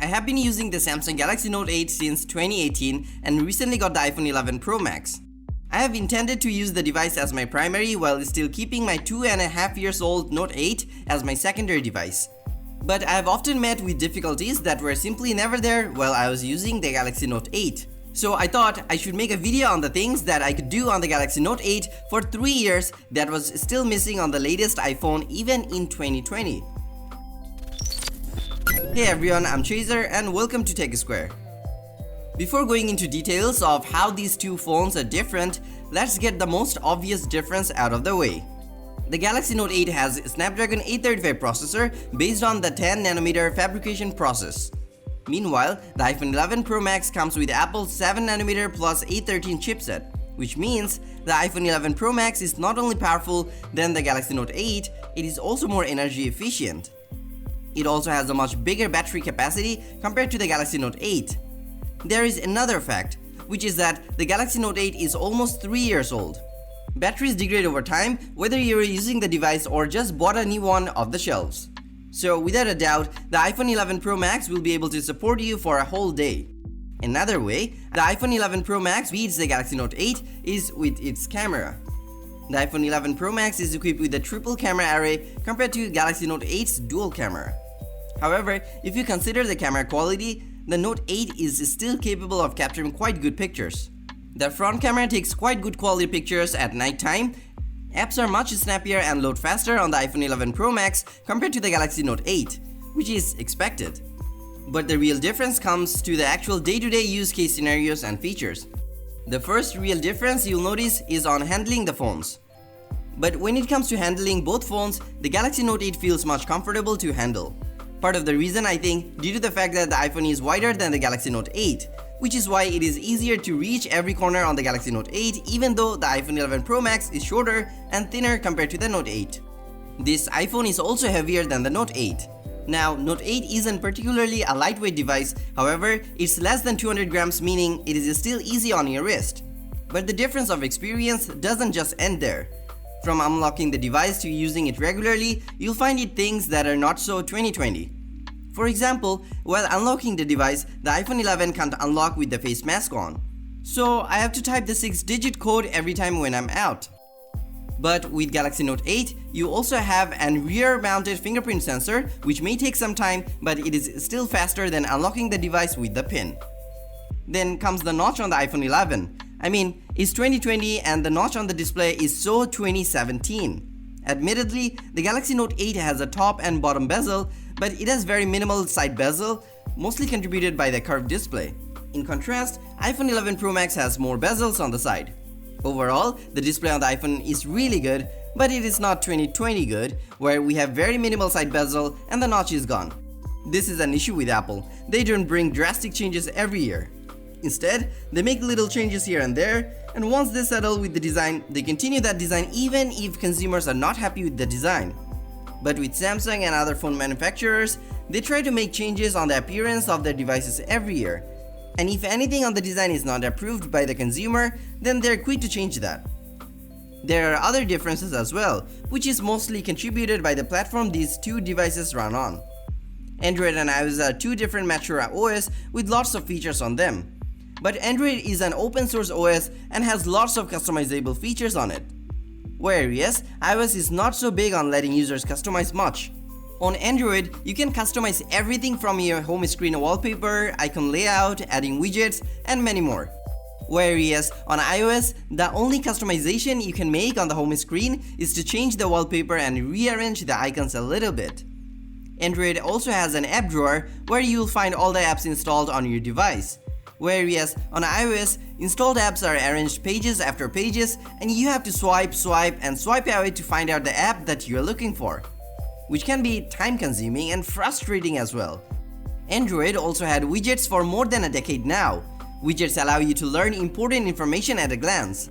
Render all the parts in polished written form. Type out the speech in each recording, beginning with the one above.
I have been using the Samsung Galaxy Note 8 since 2018 and recently got the iPhone 11 Pro Max. I have intended to use the device as my primary while still keeping my 2.5 years old Note 8 as my secondary device. But I have often met with difficulties that were simply never there while I was using the Galaxy Note 8. So I thought I should make a video on the things that I could do on the Galaxy Note 8 for 3 years that was still missing on the latest iPhone even in 2020. Hey everyone, I'm Chaser and welcome to Tech Square. Before going into details of how these two phones are different, let's get the most obvious difference out of the way. The Galaxy Note 8 has a Snapdragon 835 processor based on the 10nm fabrication process. Meanwhile, the iPhone 11 Pro Max comes with Apple's 7nm plus 813 chipset, which means the iPhone 11 Pro Max is not only powerful than the Galaxy Note 8, it is also more energy efficient. It also has a much bigger battery capacity compared to the Galaxy Note 8. There is another fact, which is that the Galaxy Note 8 is almost 3 years old. Batteries degrade over time whether you're using the device or just bought a new one off the shelves. So without a doubt, the iPhone 11 Pro Max will be able to support you for a whole day. Another way, the iPhone 11 Pro Max beats the Galaxy Note 8 is with its camera. The iPhone 11 Pro Max is equipped with a triple camera array compared to Galaxy Note 8's dual camera. However, if you consider the camera quality, the Note 8 is still capable of capturing quite good pictures. The front camera takes quite good quality pictures at night time. Apps are much snappier and load faster on the iPhone 11 Pro Max compared to the Galaxy Note 8, which is expected. But the real difference comes to the actual day-to-day use case scenarios and features. The first real difference you'll notice is on handling the phones. But when it comes to handling both phones, the Galaxy Note 8 feels much comfortable to handle. Part of the reason, I think, due to the fact that the iPhone is wider than the Galaxy Note 8, which is why it is easier to reach every corner on the Galaxy Note 8 even though the iPhone 11 Pro Max is shorter and thinner compared to the Note 8. This iPhone is also heavier than the Note 8. Now, Note 8 isn't particularly a lightweight device, however, it's less than 200 grams, meaning it is still easy on your wrist. But the difference of experience doesn't just end there. From unlocking the device to using it regularly, you'll find it things that are not so 2020. For example, while unlocking the device, the iPhone 11 can't unlock with the face mask on. So I have to type the 6-digit code every time when I'm out. But with Galaxy Note 8, you also have a rear-mounted fingerprint sensor, which may take some time, but it is still faster than unlocking the device with the pin. Then comes the notch on the iPhone 11. I mean, it's 2020 and the notch on the display is so 2017. Admittedly, the Galaxy Note 8 has a top and bottom bezel, but it has very minimal side bezel, mostly contributed by the curved display. In contrast, iPhone 11 Pro Max has more bezels on the side. Overall, the display on the iPhone is really good, but it is not 2020 good, where we have very minimal side bezel and the notch is gone. This is an issue with Apple. They don't bring drastic changes every year. Instead, they make little changes here and there, and once they settle with the design, they continue that design even if consumers are not happy with the design. But with Samsung and other phone manufacturers, they try to make changes on the appearance of their devices every year. And if anything on the design is not approved by the consumer, then they're quick to change that. There are other differences as well, which is mostly contributed by the platform these two devices run on. Android and iOS are two different mature OS with lots of features on them. But Android is an open source OS and has lots of customizable features on it. Whereas iOS is not so big on letting users customize much. On Android, you can customize everything from your home screen wallpaper, icon layout, adding widgets, and many more. Whereas on iOS, the only customization you can make on the home screen is to change the wallpaper and rearrange the icons a little bit. Android also has an app drawer where you'll find all the apps installed on your device. Whereas on iOS, installed apps are arranged pages after pages and you have to swipe away to find out the app that you're looking for, which can be time consuming and frustrating as well. Android also had widgets for more than a decade now. Widgets allow you to learn important information at a glance.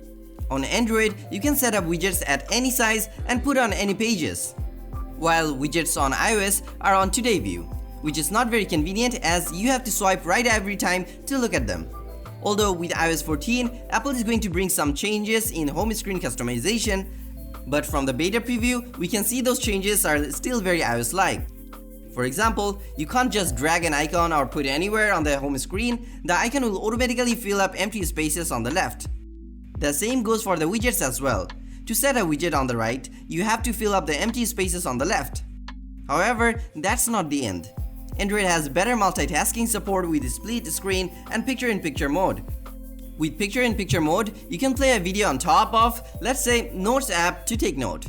On Android, you can set up widgets at any size and put on any pages, while widgets on iOS are on Today View, which is not very convenient as you have to swipe right every time to look at them. Although with iOS 14, Apple is going to bring some changes in home screen customization, but from the beta preview, we can see those changes are still very iOS-like. For example, you can't just drag an icon or put it anywhere on the home screen. The icon will automatically fill up empty spaces on the left. The same goes for the widgets as well. To set a widget on the right, you have to fill up the empty spaces on the left. However, that's not the end. Android has better multitasking support with split screen and picture-in-picture mode. With picture-in-picture mode, you can play a video on top of, let's say, Notes app to take note.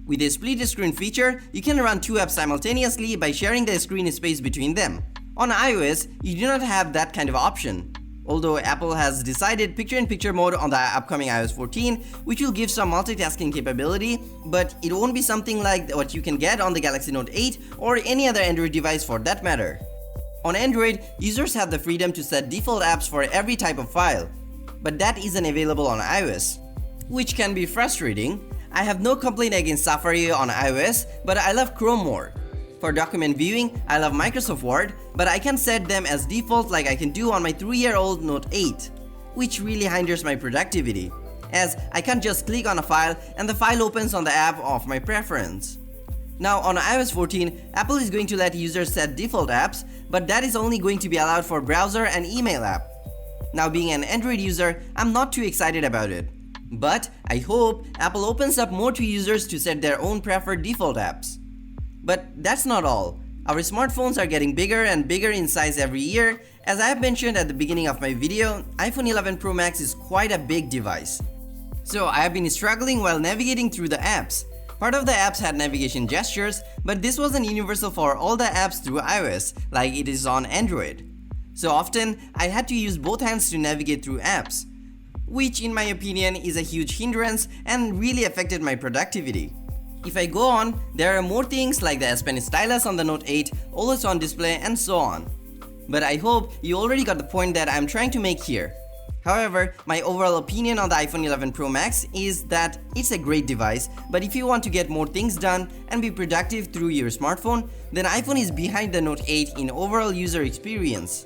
With a split screen feature, you can run two apps simultaneously by sharing the screen space between them. On iOS, you do not have that kind of option. Although Apple has decided picture-in-picture mode on the upcoming iOS 14, which will give some multitasking capability, but it won't be something like what you can get on the Galaxy Note 8 or any other Android device for that matter. On Android, users have the freedom to set default apps for every type of file, but that isn't available on iOS, which can be frustrating. I have no complaint against Safari on iOS, but I love Chrome more. For document viewing, I love Microsoft Word, but I can set them as default like I can do on my 3-year-old Note 8, which really hinders my productivity, as I can't just click on a file and the file opens on the app of my preference. Now on iOS 14, Apple is going to let users set default apps, but that is only going to be allowed for browser and email app. Now being an Android user, I'm not too excited about it. But I hope Apple opens up more to users to set their own preferred default apps. But that's not all. Our smartphones are getting bigger and bigger in size every year. As I have mentioned at the beginning of my video, iPhone 11 Pro Max is quite a big device. So I have been struggling while navigating through the apps. Part of the apps had navigation gestures, but this wasn't universal for all the apps through iOS like it is on Android. So often, I had to use both hands to navigate through apps, which in my opinion is a huge hindrance and really affected my productivity. If I go on, there are more things like the S Pen stylus on the Note 8, always on display and so on. But I hope you already got the point that I'm trying to make here. However, my overall opinion on the iPhone 11 Pro Max is that it's a great device, but if you want to get more things done and be productive through your smartphone, then iPhone is behind the Note 8 in overall user experience.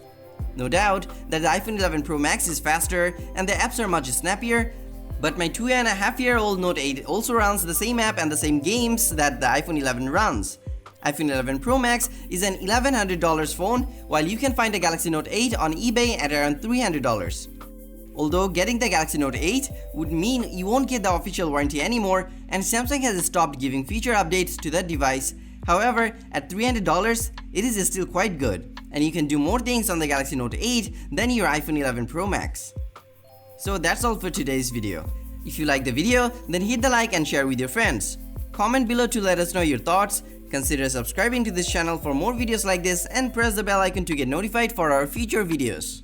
No doubt that the iPhone 11 Pro Max is faster and the apps are much snappier, but my 2.5-year-old Note 8 also runs the same app and the same games that the iPhone 11 runs. iPhone 11 Pro Max is an $1,100 phone, while you can find the Galaxy Note 8 on eBay at around $300. Although getting the Galaxy Note 8 would mean you won't get the official warranty anymore, and Samsung has stopped giving feature updates to that device. However, at $300, it is still quite good, and you can do more things on the Galaxy Note 8 than your iPhone 11 Pro Max. So that's all for today's video. If you like the video, then hit the like and share with your friends. Comment below to let us know your thoughts. Consider subscribing to this channel for more videos like this and press the bell icon to get notified for our future videos.